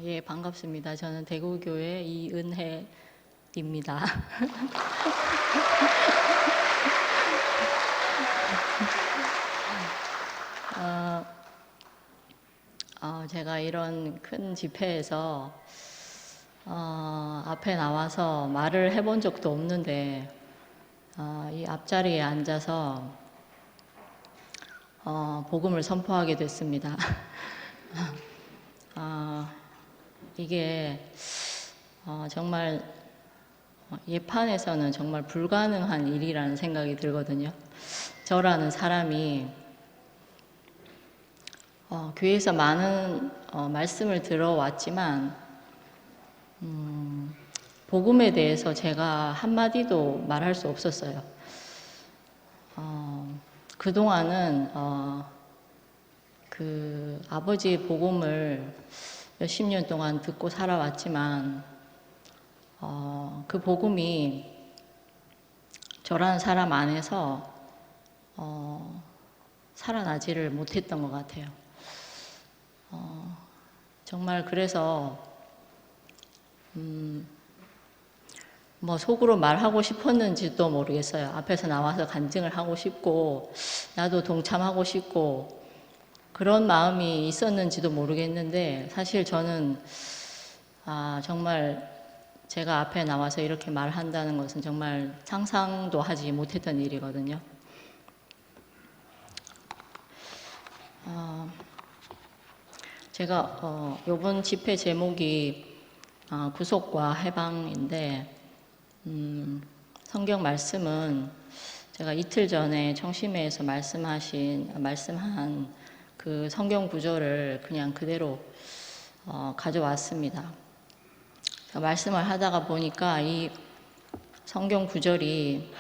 예, 반갑습니다. 저는 대구교회 이은혜입니다. 제가 이런 큰 집회에서 앞에 나와서 말을 해본 적도 없는데 이 앞자리에 앉아서 복음을 선포하게 됐습니다. 이게 정말 예판에서는 정말 불가능한 일이라는 생각이 들거든요. 저라는 사람이 교회에서 많은 말씀을 들어왔지만 복음에 대해서 제가 한마디도 말할 수 없었어요. 그동안은 그 아버지의 복음을 몇십 년 동안 듣고 살아왔지만 그 복음이 저라는 사람 안에서 살아나지를 못했던 것 같아요. 정말 그래서 뭐 속으로 말하고 싶었는지도 모르겠어요. 앞에서 나와서 간증을 하고 싶고 나도 동참하고 싶고 그런 마음이 있었는지도 모르겠는데 사실 저는 정말 제가 앞에 나와서 이렇게 말한다는 것은 정말 상상도 하지 못했던 일이거든요. 제가 이번 집회 제목이 구속과 해방인데 성경 말씀은 제가 이틀 전에 청심회에서 말씀한 그 성경 구절을 그냥 그대로 가져왔습니다. 말씀을 하다가 보니까 이 성경 구절이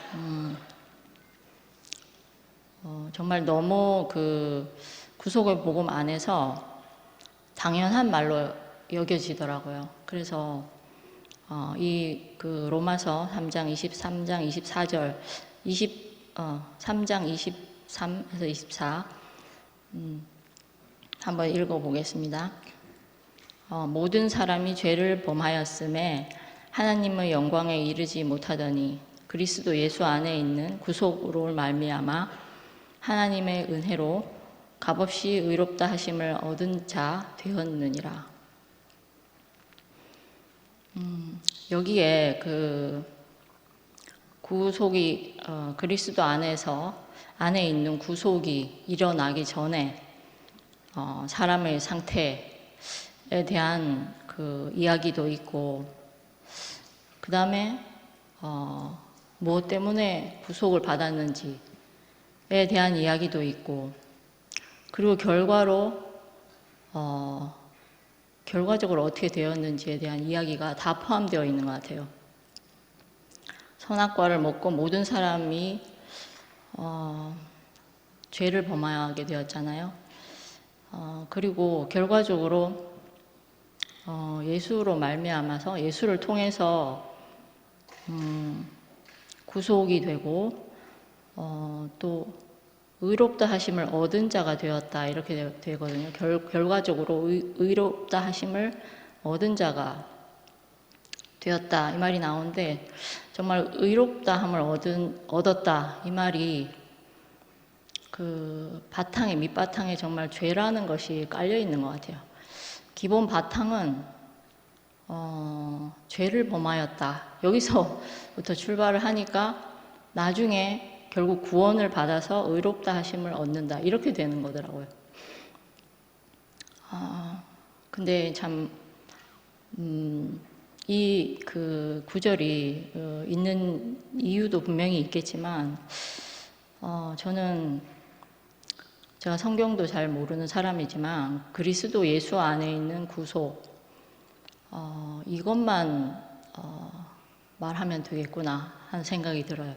정말 너무 그 구속의 복음 안에서 당연한 말로 여겨지더라고요. 그래서 이 그 로마서 3장 23장 24절 3장 23에서 24 한번 읽어보겠습니다. 모든 사람이 죄를 범하였음에 하나님의 영광에 이르지 못하더니 그리스도 예수 안에 있는 구속으로 말미암아 하나님의 은혜로 값없이 의롭다 하심을 얻은 자 되었느니라. 여기에 그 구속이 그리스도 안에 있는 구속이 일어나기 전에 사람의 상태에 대한 그 이야기도 있고 그 다음에 무엇 때문에 구속을 받았는지에 대한 이야기도 있고 그리고 결과적으로 어떻게 되었는지에 대한 이야기가 다 포함되어 있는 것 같아요. 선악과를 먹고 모든 사람이 죄를 범하게 되었잖아요. 그리고 결과적으로 예수로 말미암아서 예수를 통해서 구속이 되고 또 의롭다 하심을 얻은 자가 되었다 이렇게 되거든요. 결과적으로 의롭다 하심을 얻은 자가 되었다 이 말이 나오는데 정말 의롭다 함을 얻었다 이 말이 그 밑바탕에 정말 죄라는 것이 깔려 있는 것 같아요. 기본 바탕은 죄를 범하였다 여기서부터 출발을 하니까 나중에 결국 구원을 받아서 의롭다 하심을 얻는다 이렇게 되는 거더라고요. 근데 참 이 그 구절이 있는 이유도 분명히 있겠지만 저는 제가 성경도 잘 모르는 사람이지만 그리스도 예수 안에 있는 구속 이것만 말하면 되겠구나 하는 생각이 들어요.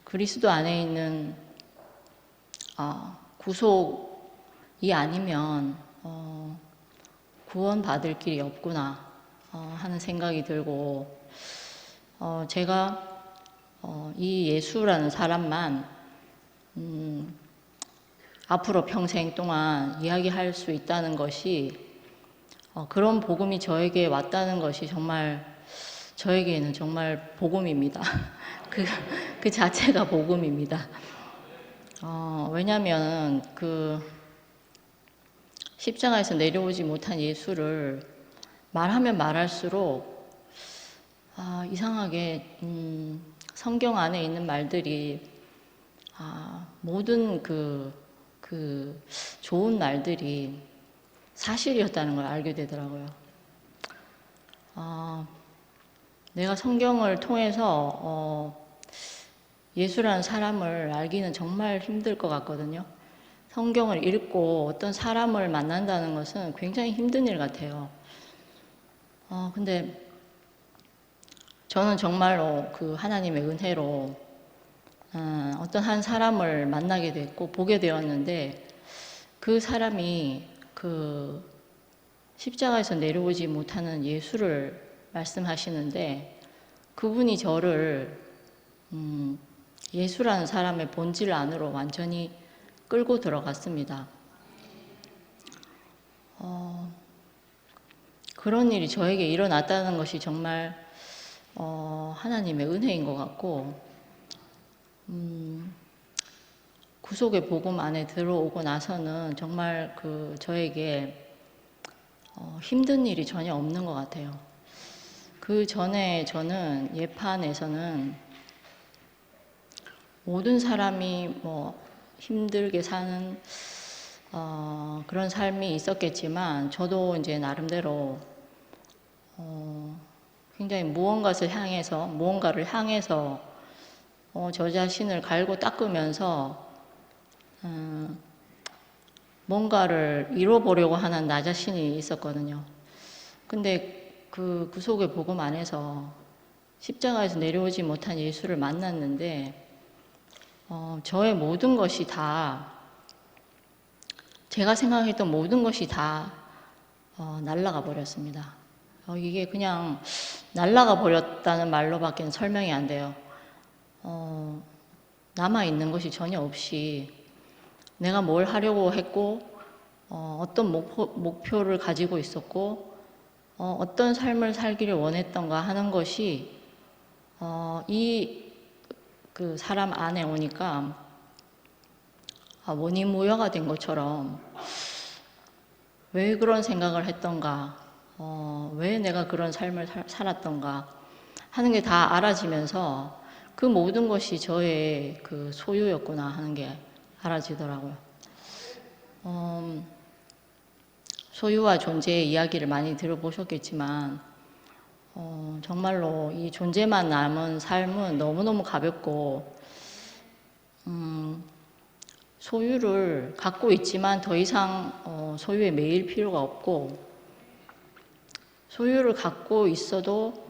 그리스도 안에 있는 구속이 아니면 구원받을 길이 없구나 하는 생각이 들고 제가 이 예수라는 사람만 앞으로 평생 동안 이야기할 수 있다는 것이 그런 복음이 저에게 왔다는 것이 정말 저에게는 정말 복음입니다. 그 자체가 복음입니다. 왜냐하면 그 십자가에서 내려오지 못한 예수를 말하면 말할수록 이상하게 성경 안에 있는 말들이 모든 그 좋은 말들이 사실이었다는 걸 알게 되더라고요. 내가 성경을 통해서 예수라는 사람을 알기는 정말 힘들 것 같거든요. 성경을 읽고 어떤 사람을 만난다는 것은 굉장히 힘든 일 같아요. 근데 저는 정말로 그 하나님의 은혜로 어떤 한 사람을 만나게 됐고 보게 되었는데 그 사람이 그 십자가에서 내려오지 못하는 예수를 말씀하시는데 그분이 저를 예수라는 사람의 본질 안으로 완전히 끌고 들어갔습니다. 그런 일이 저에게 일어났다는 것이 정말 하나님의 은혜인 것 같고 구속의 복음 안에 들어오고 나서는 정말 그 저에게 힘든 일이 전혀 없는 것 같아요. 그 전에 저는 예판에서는 모든 사람이 뭐 힘들게 사는 그런 삶이 있었겠지만 저도 이제 나름대로 굉장히 무언가를 향해서 저 자신을 갈고 닦으면서 뭔가를 이뤄보려고 하는 나 자신이 있었거든요. 근데 그 구속의 복음 안에서 십자가에서 내려오지 못한 예수를 만났는데 저의 모든 것이 다 제가 생각했던 모든 것이 다 날아가 버렸습니다. 이게 그냥 날아가 버렸다는 말로밖에 설명이 안 돼요. 남아있는 것이 전혀 없이 내가 뭘 하려고 했고 어떤 목표를 가지고 있었고 어떤 삶을 살기를 원했던가 하는 것이 그 사람 안에 오니까 원이무효가 된 것처럼 왜 그런 생각을 했던가 왜 내가 그런 삶을 살았던가 하는 게 다 알아지면서 그 모든 것이 저의 그 소유였구나 하는 게 알아지더라고요. 소유와 존재의 이야기를 많이 들어보셨겠지만 정말로 이 존재만 남은 삶은 너무너무 가볍고 소유를 갖고 있지만 더 이상 소유에 매일 필요가 없고 소유를 갖고 있어도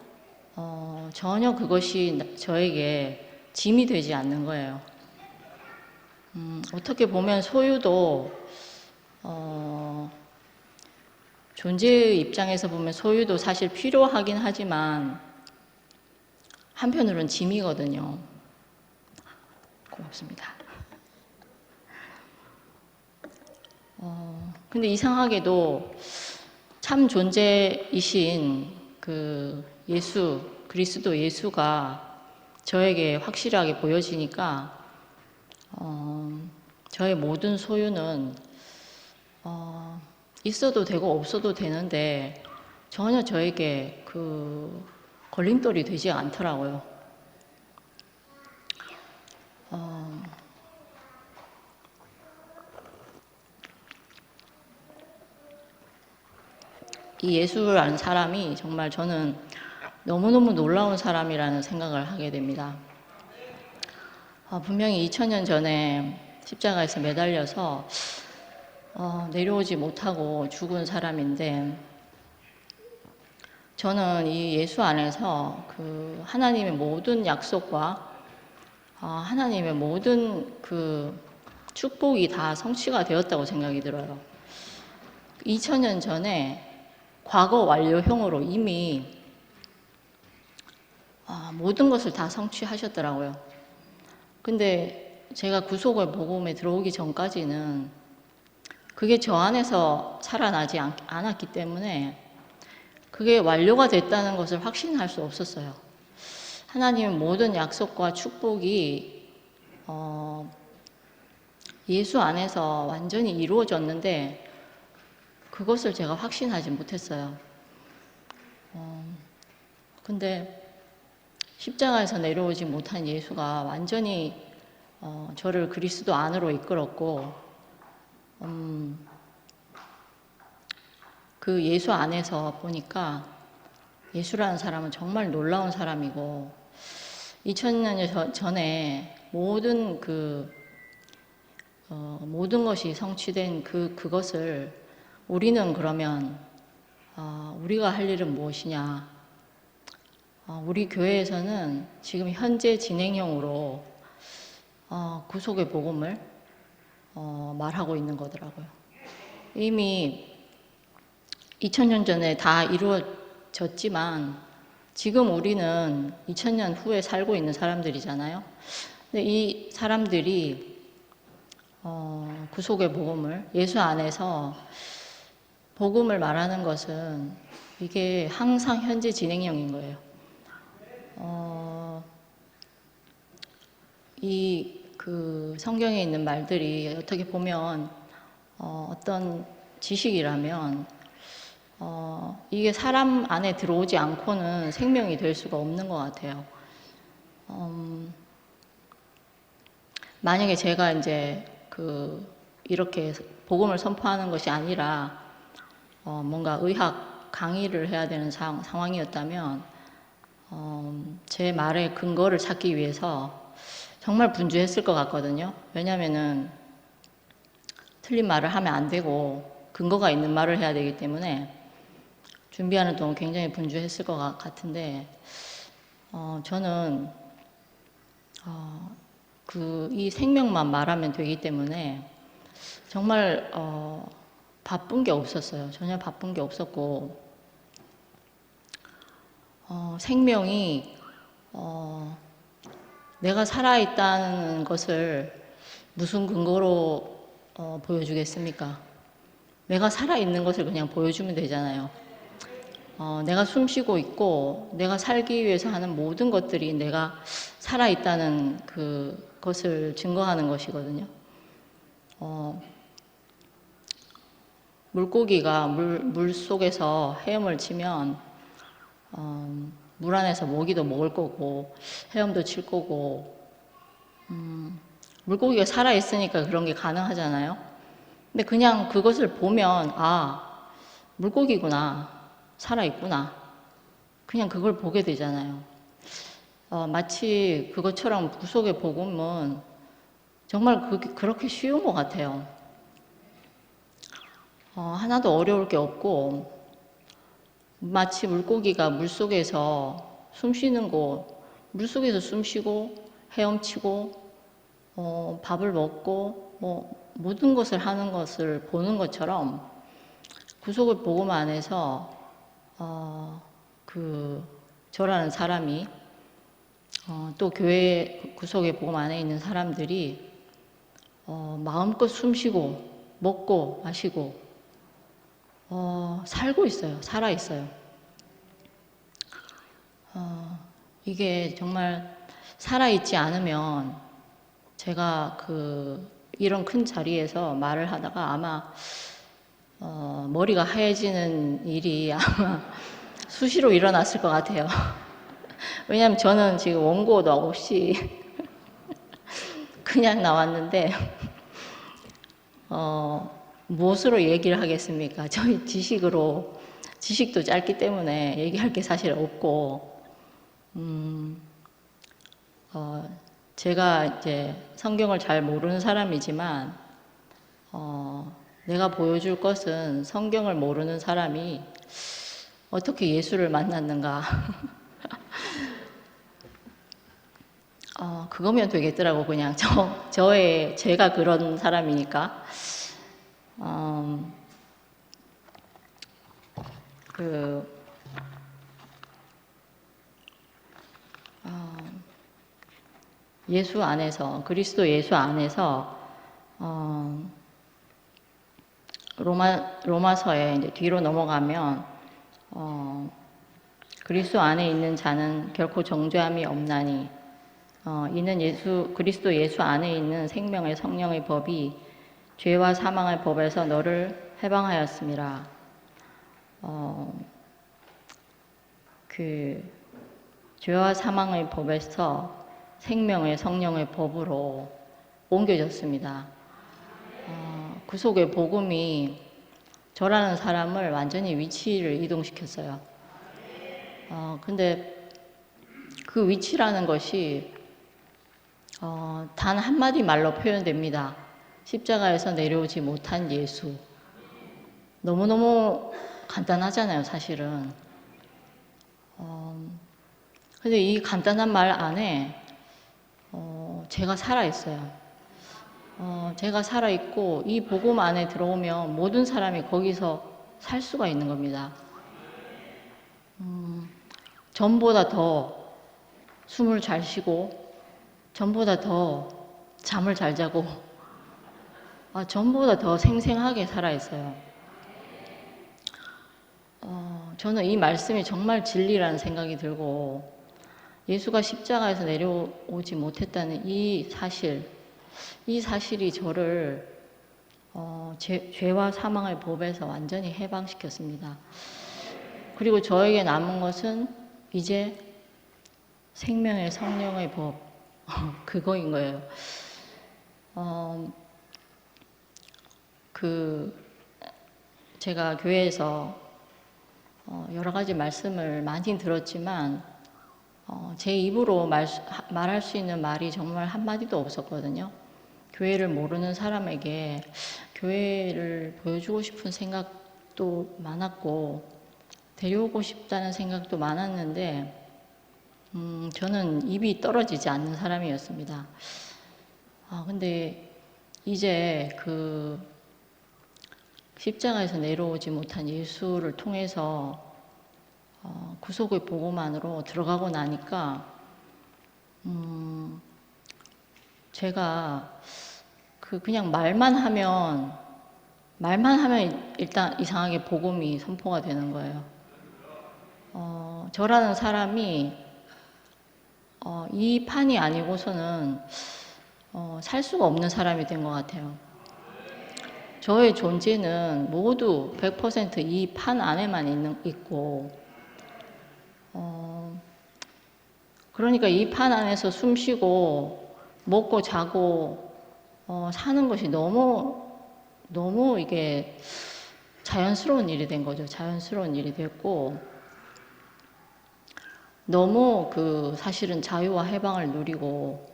전혀 그것이 저에게 짐이 되지 않는 거예요. 어떻게 보면 소유도 존재의 입장에서 보면 소유도 사실 필요하긴 하지만 한편으로는 짐이거든요. 고맙습니다. 근데 이상하게도 참 존재이신 그 그리스도 예수가 저에게 확실하게 보여지니까 저의 모든 소유는 있어도 되고 없어도 되는데 전혀 저에게 그 걸림돌이 되지 않더라고요. 이 예수라는 사람이 정말 저는 너무너무 놀라운 사람이라는 생각을 하게 됩니다. 분명히 2000년 전에 십자가에서 매달려서 내려오지 못하고 죽은 사람인데 저는 이 예수 안에서 그 하나님의 모든 약속과 하나님의 모든 그 축복이 다 성취가 되었다고 생각이 들어요. 2000년 전에 과거 완료형으로 이미 모든 것을 다 성취하셨더라고요. 근데 제가 구속의 복음에 들어오기 전까지는 그게 저 안에서 살아나지 않았기 때문에 그게 완료가 됐다는 것을 확신할 수 없었어요. 하나님의 모든 약속과 축복이 예수 안에서 완전히 이루어졌는데 그것을 제가 확신하지 못했어요. 근데 십자가에서 내려오지 못한 예수가 완전히 저를 그리스도 안으로 이끌었고 그 예수 안에서 보니까 예수라는 사람은 정말 놀라운 사람이고 2000년 전에 모든 모든 것이 성취된 그것을 우리는 그러면 우리가 할 일은 무엇이냐? 우리 교회에서는 지금 현재 진행형으로 구속의 복음을 말하고 있는 거더라고요. 이미 2000년 전에 다 이루어졌지만 지금 우리는 2000년 후에 살고 있는 사람들이잖아요. 근데 이 사람들이 구속의 복음을 예수 안에서 복음을 말하는 것은 이게 항상 현재 진행형인 거예요. 성경에 있는 말들이 어떻게 보면 어떤 지식이라면 이게 사람 안에 들어오지 않고는 생명이 될 수가 없는 것 같아요. 만약에 제가 이제 이렇게 복음을 선포하는 것이 아니라 뭔가 의학 강의를 해야 되는 상황이었다면 제 말의 근거를 찾기 위해서 정말 분주했을 것 같거든요. 왜냐면은 틀린 말을 하면 안 되고 근거가 있는 말을 해야 되기 때문에 준비하는 동안 굉장히 분주했을 것 같은데 저는 이 생명만 말하면 되기 때문에 정말 바쁜 게 없었어요. 전혀 바쁜 게 없었고 생명이 내가 살아있다는 것을 무슨 근거로 보여주겠습니까? 내가 살아있는 것을 그냥 보여주면 되잖아요. 내가 숨 쉬고 있고 내가 살기 위해서 하는 모든 것들이 내가 살아있다는 그것을 증거하는 것이거든요. 물고기가 물 속에서 헤엄을 치면 물 안에서 모기도 먹을 거고 헤엄도 칠 거고 물고기가 살아있으니까 그런 게 가능하잖아요. 근데 그냥 그것을 보면 물고기구나, 살아있구나, 그냥 그걸 보게 되잖아요. 마치 그것처럼 구속의 복음은 정말 그렇게 쉬운 것 같아요. 하나도 어려울 게 없고 마치 물고기가 물속에서 숨쉬는 곳, 물속에서 숨쉬고 헤엄치고 밥을 먹고 모든 것을 하는 것을 보는 것처럼 구속의 복음 안에서 저라는 사람이 또 교회 구속의 복음 안에 있는 사람들이 마음껏 숨쉬고 먹고 마시고 살고 있어요. 살아 있어요. 이게 정말 살아있지 않으면 제가 이런 큰 자리에서 말을 하다가 아마 머리가 하얘지는 일이 아마 수시로 일어났을 것 같아요. 왜냐하면 저는 지금 원고도 없이 그냥 나왔는데 무엇으로 얘기를 하겠습니까? 저희 지식도 짧기 때문에 얘기할 게 사실 없고 제가 이제 성경을 잘 모르는 사람이지만 내가 보여줄 것은 성경을 모르는 사람이 어떻게 예수를 만났는가 그거면 되겠더라고. 그냥 제가 그런 사람이니까 예수 안에서 그리스도 예수 안에서 로마서에 이제 뒤로 넘어가면 그리스도 안에 있는 자는 결코 정죄함이 없나니 이는 그리스도 예수 안에 있는 생명의 성령의 법이 죄와 사망의 법에서 너를 해방하였음이라. 그 죄와 사망의 법에서 생명의 성령의 법으로 옮겨졌습니다. 구속의 복음이 저라는 사람을 완전히 위치를 이동시켰어요. 근데 그 위치라는 것이 단 한마디 말로 표현됩니다. 십자가에서 내려오지 못한 예수. 너무너무 간단하잖아요, 사실은. 근데 이 간단한 말 안에 제가 살아있어요. 제가 살아있고 이 복음 안에 들어오면 모든 사람이 거기서 살 수가 있는 겁니다. 전보다 더 숨을 잘 쉬고, 전보다 더 잠을 잘 자고, 전보다 더 생생하게 살아있어요. 저는 이 말씀이 정말 진리라는 생각이 들고, 예수가 십자가에서 내려오지 못했다는 이 사실이 저를 죄와 사망의 법에서 완전히 해방시켰습니다. 그리고 저에게 남은 것은 이제 생명의 성령의 법, 그거인 거예요. 제가 교회에서 여러 가지 말씀을 많이 들었지만 제 입으로 말할 수 있는 말이 정말 한마디도 없었거든요. 교회를 모르는 사람에게 교회를 보여주고 싶은 생각도 많았고 데려오고 싶다는 생각도 많았는데 저는 입이 떨어지지 않는 사람이었습니다. 근데 이제 그 십자가에서 내려오지 못한 예수를 통해서 구속의 복음 안으로 들어가고 나니까 제가 그냥 말만 하면 일단 이상하게 복음이 선포가 되는 거예요. 저라는 사람이 이 판이 아니고서는 살 수가 없는 사람이 된 것 같아요. 저의 존재는 모두 100% 이 판 안에만 있고, 그러니까 이 판 안에서 숨 쉬고, 먹고 자고, 사는 것이 너무 이게 자연스러운 일이 된 거죠. 자연스러운 일이 됐고, 너무 사실은 자유와 해방을 누리고,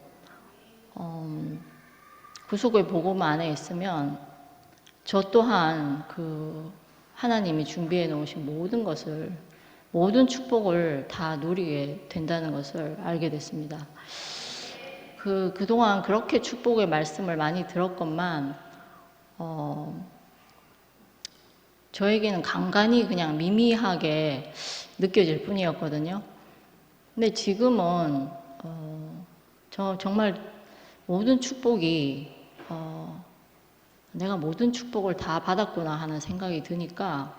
구속의 복음 안에 있으면 저 또한 하나님이 준비해 놓으신 모든 축복을 다 누리게 된다는 것을 알게 됐습니다. 그동안 그렇게 축복의 말씀을 많이 들었건만, 저에게는 간간히 그냥 미미하게 느껴질 뿐이었거든요. 근데 지금은, 정말 모든 축복이, 내가 모든 축복을 다 받았구나 하는 생각이 드니까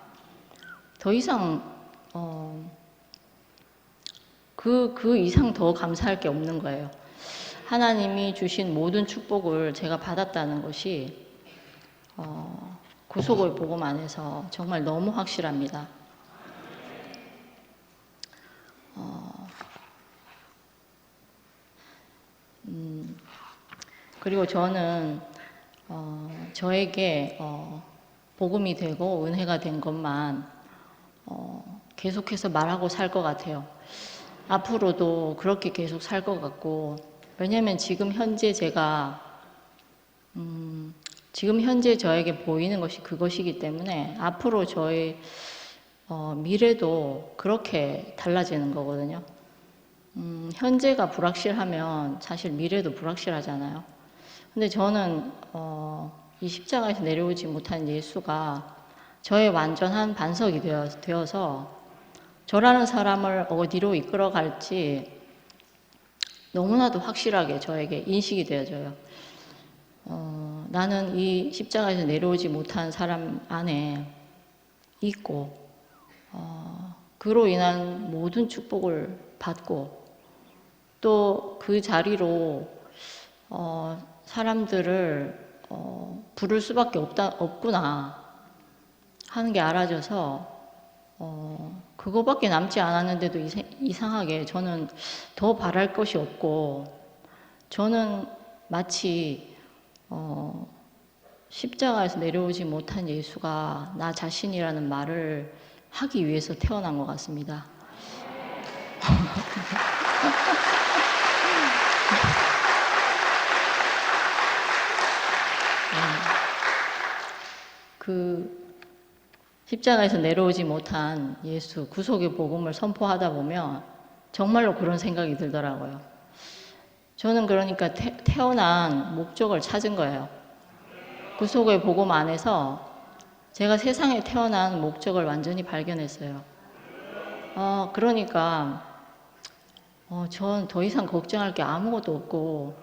더 이상 그 이상 더 감사할 게 없는 거예요. 하나님이 주신 모든 축복을 제가 받았다는 것이 구속의 복음 안에서 정말 너무 확실합니다. 그리고 저는 저에게 복음이 되고 은혜가 된 것만 계속해서 말하고 살 것 같아요. 앞으로도 그렇게 계속 살 것 같고, 왜냐하면 지금 현재 저에게 보이는 것이 그것이기 때문에 앞으로 저의 미래도 그렇게 달라지는 거거든요. 현재가 불확실하면 사실 미래도 불확실하잖아요. 근데 저는 이 십자가에서 내려오지 못한 예수가 저의 완전한 반석이 되어서 저라는 사람을 어디로 이끌어 갈지 너무나도 확실하게 저에게 인식이 되어져요. 나는 이 십자가에서 내려오지 못한 사람 안에 있고 그로 인한 모든 축복을 받고 또 그 자리로 사람들을 부를 수밖에 없구나 하는 게 알아져서 그거밖에 남지 않았는데도 이상하게 저는 더 바랄 것이 없고, 저는 마치 십자가에서 내려오지 못한 예수가 나 자신이라는 말을 하기 위해서 태어난 것 같습니다. 그 십자가에서 내려오지 못한 예수, 구속의 복음을 선포하다 보면 정말로 그런 생각이 들더라고요. 저는 그러니까 태어난 목적을 찾은 거예요. 구속의 복음 안에서 제가 세상에 태어난 목적을 완전히 발견했어요. 그러니까 전 더 이상 걱정할 게 아무것도 없고,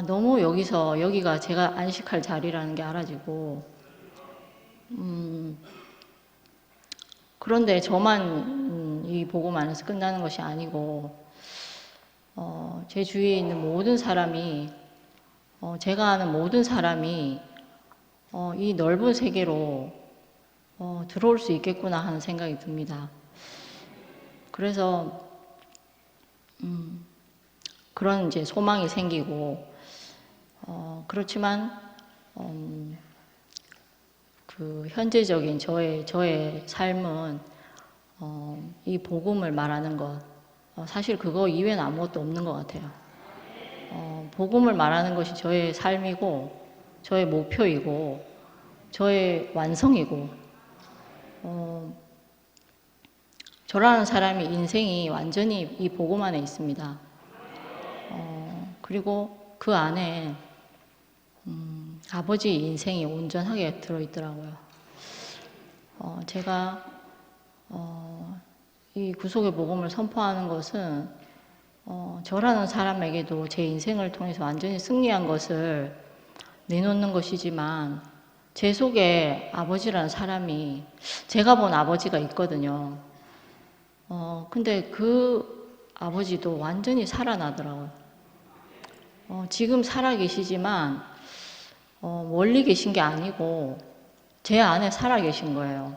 너무 여기가 제가 안식할 자리라는 게 알아지고, 그런데 저만 이 복음 안에서 끝나는 것이 아니고, 제 주위에 있는 모든 사람이, 제가 아는 모든 사람이 이 넓은 세계로 들어올 수 있겠구나 하는 생각이 듭니다. 그래서 그런 이제 소망이 생기고, 그렇지만 그 현재적인 저의 삶은 이 복음을 말하는 것, 사실 그거 이외에는 아무것도 없는 것 같아요. 복음을 말하는 것이 저의 삶이고, 저의 목표이고, 저의 완성이고, 저라는 사람이 인생이 완전히 이 복음 안에 있습니다. 그리고 그 안에 아버지 인생이 온전하게 들어있더라고요. 제가 이 구속의 복음을 선포하는 것은 저라는 사람에게도 제 인생을 통해서 완전히 승리한 것을 내놓는 것이지만, 제 속에 아버지라는 사람이, 제가 본 아버지가 있거든요. 근데 그 아버지도 완전히 살아나더라고요. 지금 살아계시지만 멀리 계신 게 아니고 제 안에 살아계신 거예요.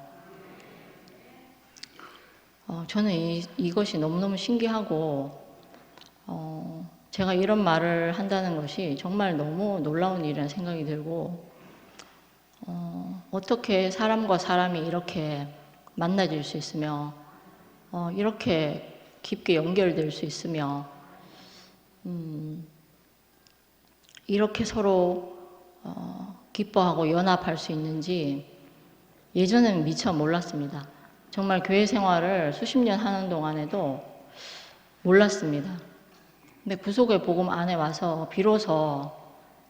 저는 이것이 너무너무 신기하고, 제가 이런 말을 한다는 것이 정말 너무 놀라운 일이라는 생각이 들고, 어떻게 사람과 사람이 이렇게 만나질 수 있으며, 이렇게 깊게 연결될 수 있으며, 이렇게 서로 기뻐하고 연합할 수 있는지 예전에는 미처 몰랐습니다. 정말 교회 생활을 수십 년 하는 동안에도 몰랐습니다. 근데 구속의 복음 안에 와서 비로소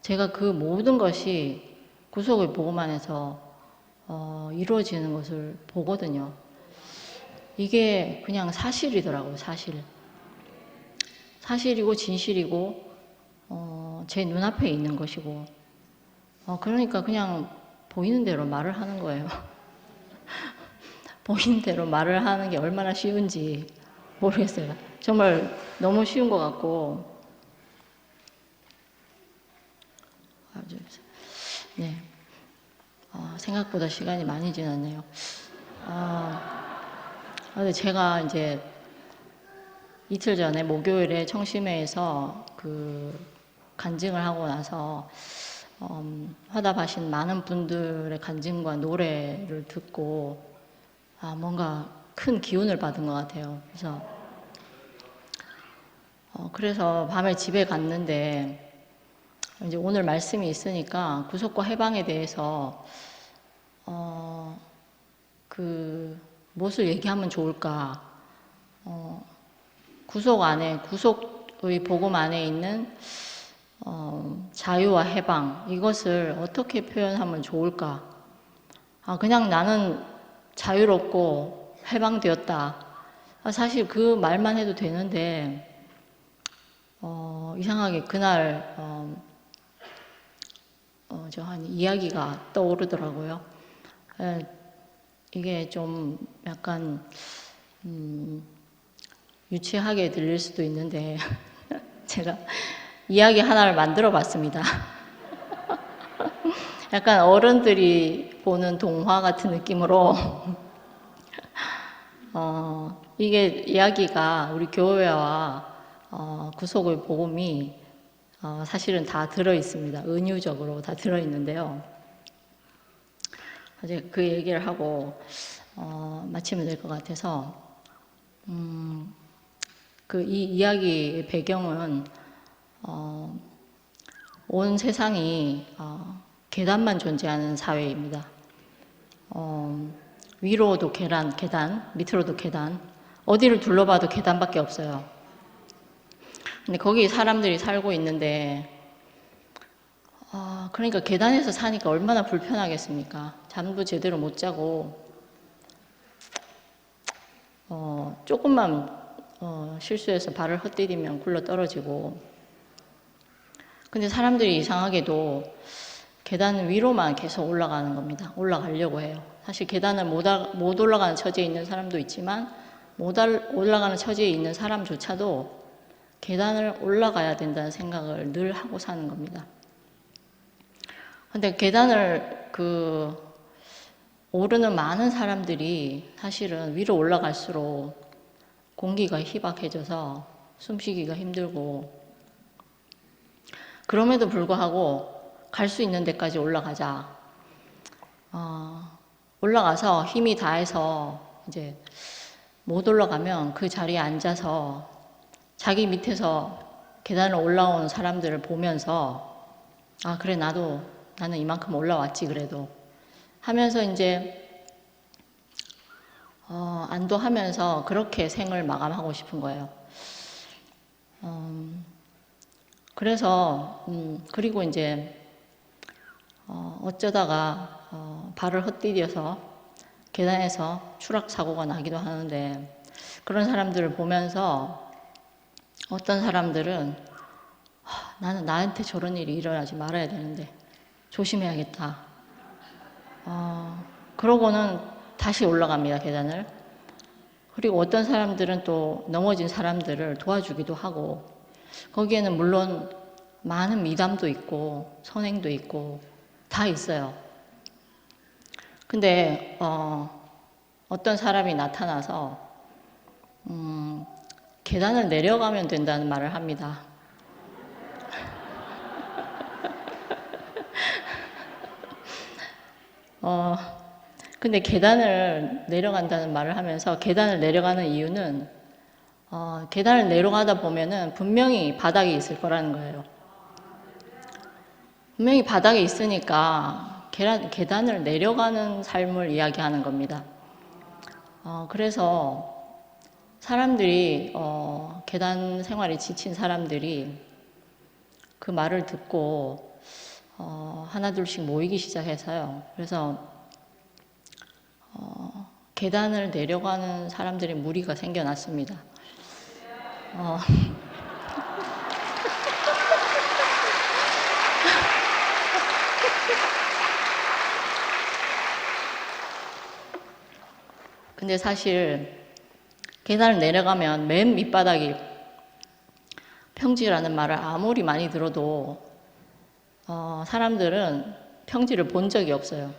제가 그 모든 것이 구속의 복음 안에서 이루어지는 것을 보거든요. 이게 그냥 사실이더라고요, 사실. 사실이고 진실이고 제 눈앞에 있는 것이고, 그러니까 그냥 보이는 대로 말을 하는 거예요. 보이는 대로 말을 하는 게 얼마나 쉬운지 모르겠어요. 정말 너무 쉬운 것 같고, 네. 생각보다 시간이 많이 지났네요. 근데 제가 이제 이틀 전에 목요일에 청심회에서 그 간증을 하고 나서 화답하신 많은 분들의 간증과 노래를 듣고 뭔가 큰 기운을 받은 것 같아요. 그래서 밤에 집에 갔는데 이제 오늘 말씀이 있으니까 구속과 해방에 대해서 무엇을 얘기하면 좋을까? 구속의 복음 안에 있는 자유와 해방, 이것을 어떻게 표현하면 좋을까? 그냥 나는 자유롭고 해방되었다. 사실 그 말만 해도 되는데, 이상하게 그날, 한 이야기가 떠오르더라고요. 이게 좀 약간 유치하게 들릴 수도 있는데 제가 이야기 하나를 만들어 봤습니다. 약간 어른들이 보는 동화 같은 느낌으로 이게 이야기가 우리 교회와 구속의 복음이 사실은 다 들어 있습니다. 은유적으로 다 들어 있는데요. 이제 그 얘기를 하고 마치면 될 것 같아서 그 이 이야기의 배경은 온 세상이 계단만 존재하는 사회입니다. 위로도 계단, 밑으로도 계단, 어디를 둘러봐도 계단밖에 없어요. 근데 거기 사람들이 살고 있는데, 그러니까 계단에서 사니까 얼마나 불편하겠습니까? 잠도 제대로 못 자고, 조금만 실수해서 발을 헛디디면 굴러 떨어지고. 근데 사람들이 이상하게도 계단 위로만 계속 올라가는 겁니다. 올라가려고 해요. 사실 계단을 못 올라가는 처지에 있는 사람도 있지만 못 올라가는 처지에 있는 사람조차도 계단을 올라가야 된다는 생각을 늘 하고 사는 겁니다. 근데 계단을 오르는 많은 사람들이 사실은 위로 올라갈수록 공기가 희박해져서 숨쉬기가 힘들고, 그럼에도 불구하고 갈 수 있는 데까지 올라가자. 올라가서 힘이 다해서 이제 못 올라가면 그 자리에 앉아서 자기 밑에서 계단을 올라오는 사람들을 보면서 그래 나는 이만큼 올라왔지 그래도 하면서 이제 안도하면서 그렇게 생을 마감하고 싶은 거예요. 그래서 그리고 이제 어쩌다가 발을 헛디뎌서 계단에서 추락 사고가 나기도 하는데, 그런 사람들을 보면서 어떤 사람들은 나는 나한테 저런 일이 일어나지 말아야 되는데 조심해야겠다. 그러고는 다시 올라갑니다, 계단을. 그리고 어떤 사람들은 또 넘어진 사람들을 도와주기도 하고, 거기에는 물론 많은 미담도 있고 선행도 있고 다 있어요. 근데 어떤 사람이 나타나서 계단을 내려가면 된다는 말을 합니다. 근데 계단을 내려간다는 말을 하면서, 계단을 내려가는 이유는 계단을 내려가다 보면은 분명히 바닥이 있을 거라는 거예요. 분명히 바닥에 있으니까 계단을 내려가는 삶을 이야기하는 겁니다. 그래서 사람들이 계단 생활에 지친 사람들이 그 말을 듣고 하나둘씩 모이기 시작해서요. 그래서 계단을 내려가는 사람들의 무리가 생겨났습니다. 근데 사실 계단을 내려가면 맨 밑바닥이 평지라는 말을 아무리 많이 들어도 사람들은 평지를 본 적이 없어요.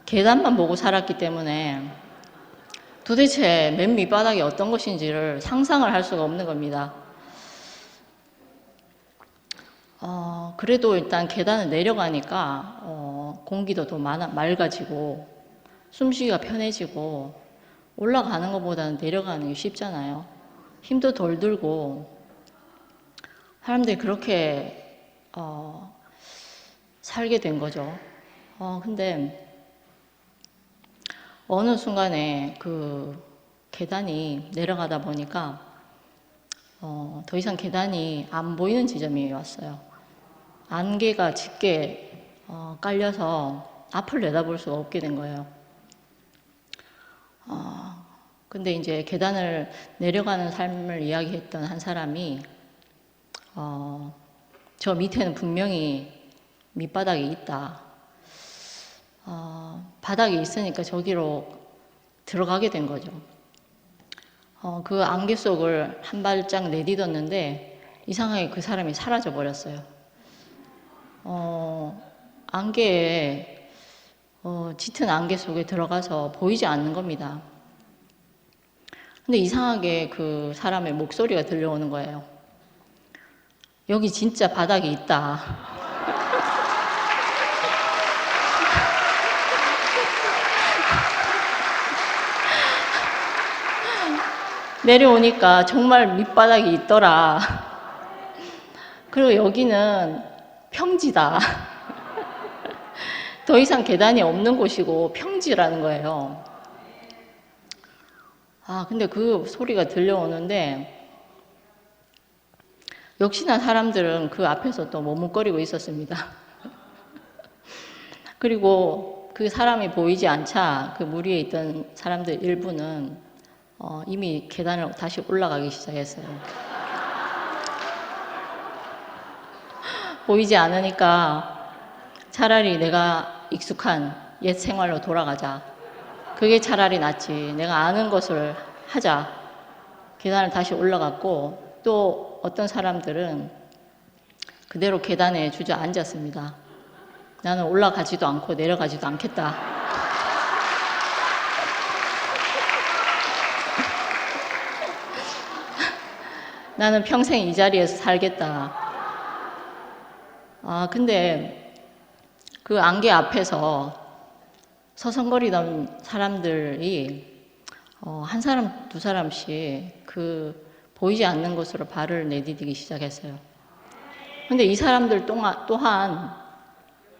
계단만 보고 살았기 때문에 도대체 맨 밑바닥이 어떤 것인지를 상상을 할 수가 없는 겁니다. 그래도 일단 계단을 내려가니까 공기도 더 맑아지고 숨쉬기가 편해지고, 올라가는 것보다는 내려가는 게 쉽잖아요. 힘도 덜 들고. 사람들이 그렇게 살게 된 거죠. 근데 어느 순간에 그 계단이 내려가다 보니까 더 이상 계단이 안 보이는 지점이 왔어요. 안개가 짙게 깔려서 앞을 내다볼 수가 없게 된 거예요. 근데 이제 계단을 내려가는 삶을 이야기했던 한 사람이 저 밑에는 분명히 밑바닥이 있다. 바닥이 있으니까 저기로 들어가게 된 거죠. 그 안개 속을 한 발짝 내딛었는데 이상하게 그 사람이 사라져 버렸어요. 안개에 짙은 안개 속에 들어가서 보이지 않는 겁니다. 근데 이상하게 그 사람의 목소리가 들려오는 거예요. 여기 진짜 바닥이 있다. 내려오니까 정말 밑바닥이 있더라. 그리고 여기는 평지다. 더 이상 계단이 없는 곳이고 평지라는 거예요. 근데 그 소리가 들려오는데 역시나 사람들은 그 앞에서 또 머뭇거리고 있었습니다. 그리고 그 사람이 보이지 않자 그 물 위에 있던 사람들 일부는 이미 계단을 다시 올라가기 시작했어요. 보이지 않으니까 차라리 내가 익숙한 옛 생활로 돌아가자. 그게 차라리 낫지. 내가 아는 것을 하자. 계단을 다시 올라갔고 또 어떤 사람들은 그대로 계단에 주저앉았습니다. 나는 올라가지도 않고 내려가지도 않겠다. 나는 평생 이 자리에서 살겠다. 근데 그 안개 앞에서 서성거리던 사람들이 한 사람, 두 사람씩 그 보이지 않는 곳으로 발을 내디디기 시작했어요. 근데 이 사람들 또한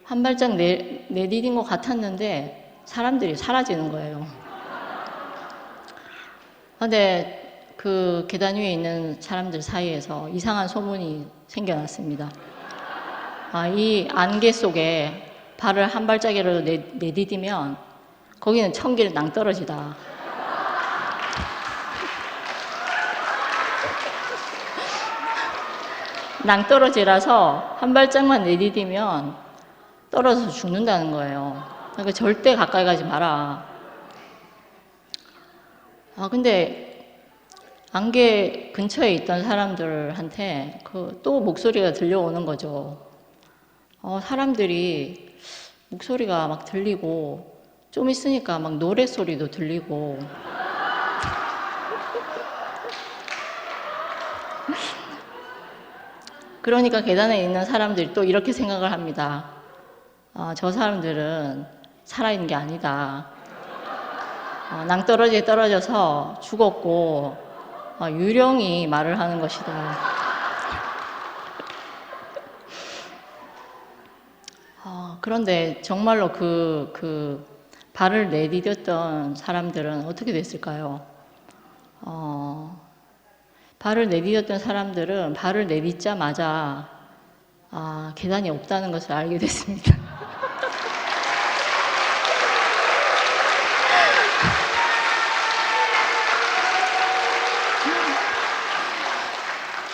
한 발짝 내디딘 것 같았는데 사람들이 사라지는 거예요. 근데 그 계단 위에 있는 사람들 사이에서 이상한 소문이 생겨났습니다. 이 안개 속에 발을 한 발짝이라도 내디디면 거기는 천길 낭떠러지다. 낭떠러지라서 한 발짝만 내디디면 떨어져서 죽는다는 거예요. 그러니까 절대 가까이 가지 마라. 근데 안개 근처에 있던 사람들한테 또 목소리가 들려오는 거죠. 사람들이 목소리가 막 들리고 좀 있으니까 막 노랫소리도 들리고 그러니까 계단에 있는 사람들이 또 이렇게 생각을 합니다. 저 사람들은 살아있는 게 아니다. 낭떠러지에 떨어져서 죽었고 유령이 말을 하는 것이다. 그런데 정말로 그 발을 내디뎠던 사람들은 어떻게 됐을까요? 발을 내디뎠던 사람들은 발을 내딛자마자 계단이 없다는 것을 알게 됐습니다.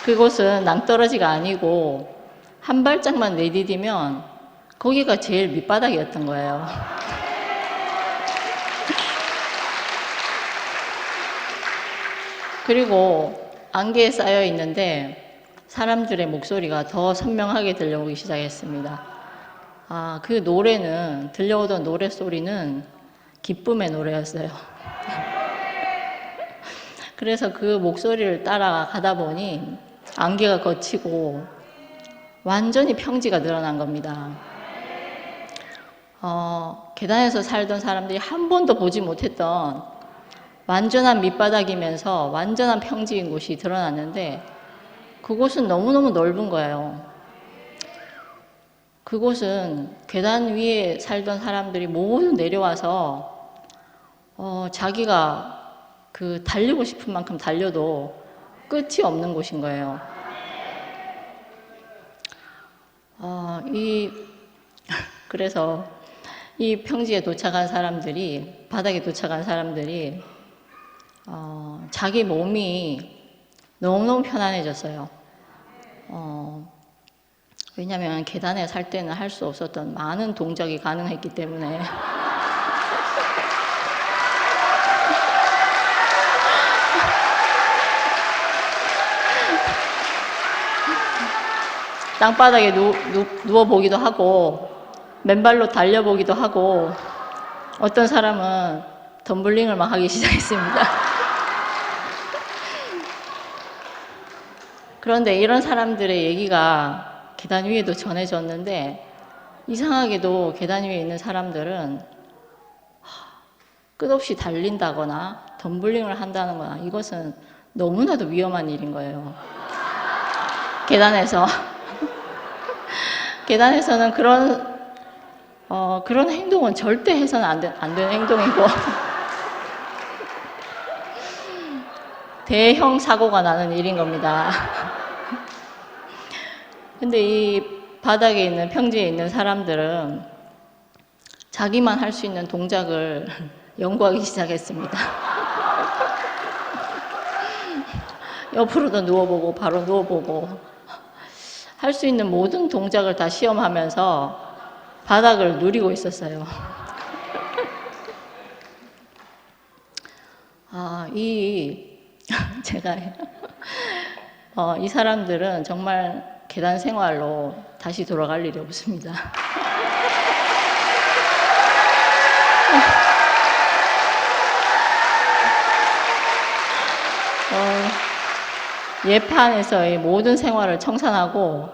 그곳은 낭떠러지가 아니고 한 발짝만 내디디면 거기가 제일 밑바닥이었던 거예요. 그리고 안개에 쌓여 있는데 사람들의 목소리가 더 선명하게 들려오기 시작했습니다. 그 노래는, 들려오던 노래소리는 기쁨의 노래였어요. 그래서 그 목소리를 따라가다 보니 안개가 걷히고 완전히 평지가 늘어난 겁니다. 계단에서 살던 사람들이 한 번도 보지 못했던 완전한 밑바닥이면서 완전한 평지인 곳이 드러났는데 그곳은 너무너무 넓은 거예요. 그곳은 계단 위에 살던 사람들이 모두 내려와서 자기가 달리고 싶은 만큼 달려도 끝이 없는 곳인 거예요. 그래서 이 평지에 도착한 사람들이, 바닥에 도착한 사람들이 자기 몸이 너무너무 편안해졌어요. 왜냐하면 계단에 살 때는 할 수 없었던 많은 동작이 가능했기 때문에 땅바닥에 누워보기도 하고 맨발로 달려보기도 하고 어떤 사람은 덤블링을 막 하기 시작했습니다. 그런데 이런 사람들의 얘기가 계단 위에도 전해졌는데 이상하게도 계단 위에 있는 사람들은 끝없이 달린다거나 덤블링을 한다는 거나 이것은 너무나도 위험한 일인 거예요. 계단에서는 그런 행동은 절대 해서는 안 되는 행동이고 대형 사고가 나는 일인 겁니다. 근데 이 바닥에 있는 평지에 있는 사람들은 자기만 할 수 있는 동작을 연구하기 시작했습니다. 옆으로도 누워보고 바로 누워보고 할 수 있는 모든 동작을 다 시험하면서 바닥을 누리고 있었어요. 제가 이 사람들은 정말 계단 생활로 다시 돌아갈 일이 없습니다. 예판에서의 모든 생활을 청산하고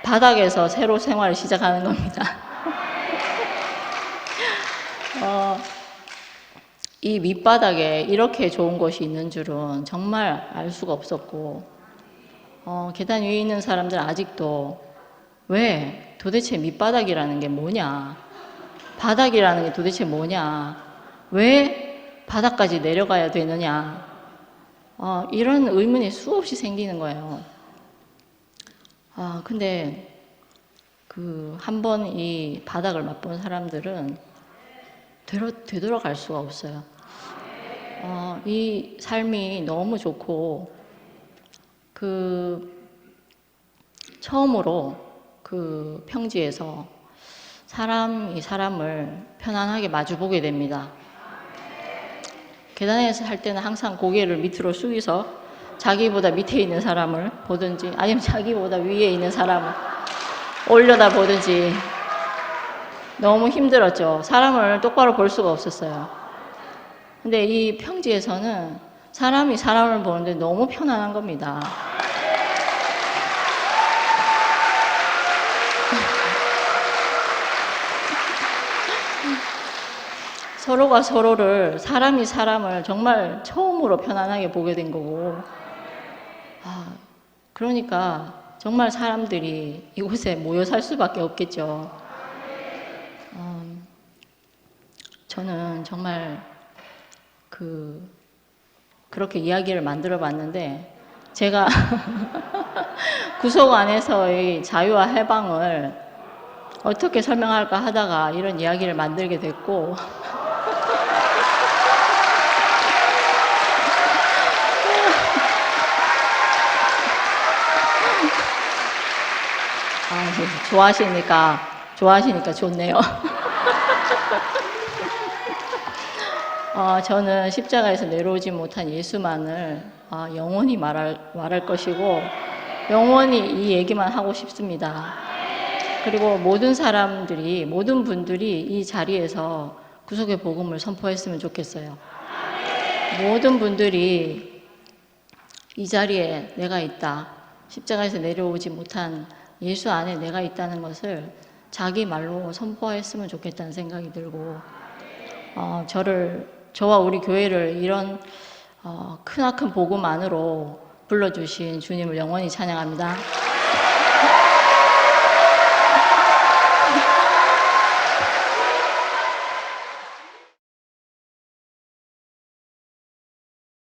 바닥에서 새로 생활을 시작하는 겁니다. 이 밑바닥에 이렇게 좋은 곳이 있는 줄은 정말 알 수가 없었고 계단 위에 있는 사람들은 아직도 왜 도대체 밑바닥이라는 게 뭐냐, 바닥이라는 게 도대체 뭐냐, 왜 바닥까지 내려가야 되느냐, 이런 의문이 수없이 생기는 거예요. 근데 한 번 이 바닥을 맛본 사람들은 되돌아갈 수가 없어요. 이 삶이 너무 좋고 처음으로 평지에서 사람이 사람을 편안하게 마주보게 됩니다. 계단에서 할 때는 항상 고개를 밑으로 숙여서 자기보다 밑에 있는 사람을 보든지 아니면 자기보다 위에 있는 사람을 올려다 보든지 너무 힘들었죠. 사람을 똑바로 볼 수가 없었어요. 근데 이 평지에서는 사람이 사람을 보는데 너무 편안한 겁니다. 서로가 서로를, 사람이 사람을 정말 처음으로 편안하게 보게 된 거고, 그러니까 정말 사람들이 이곳에 모여 살 수밖에 없겠죠. 저는 정말 그렇게 이야기를 만들어 봤는데, 제가 구속 안에서의 자유와 해방을 어떻게 설명할까 하다가 이런 이야기를 만들게 됐고, 좋아하시니까 좋네요. 저는 십자가에서 내려오지 못한 예수만을 영원히 말할 것이고 영원히 이 얘기만 하고 싶습니다. 그리고 모든 분들이 이 자리에서 구속의 복음을 선포했으면 좋겠어요. 모든 분들이 이 자리에 내가 있다, 십자가에서 내려오지 못한 예수 안에 내가 있다는 것을 자기 말로 선포했으면 좋겠다는 생각이 들고, 저와 우리 교회를 이런 크나큰 복음 안으로 불러주신 주님을 영원히 찬양합니다.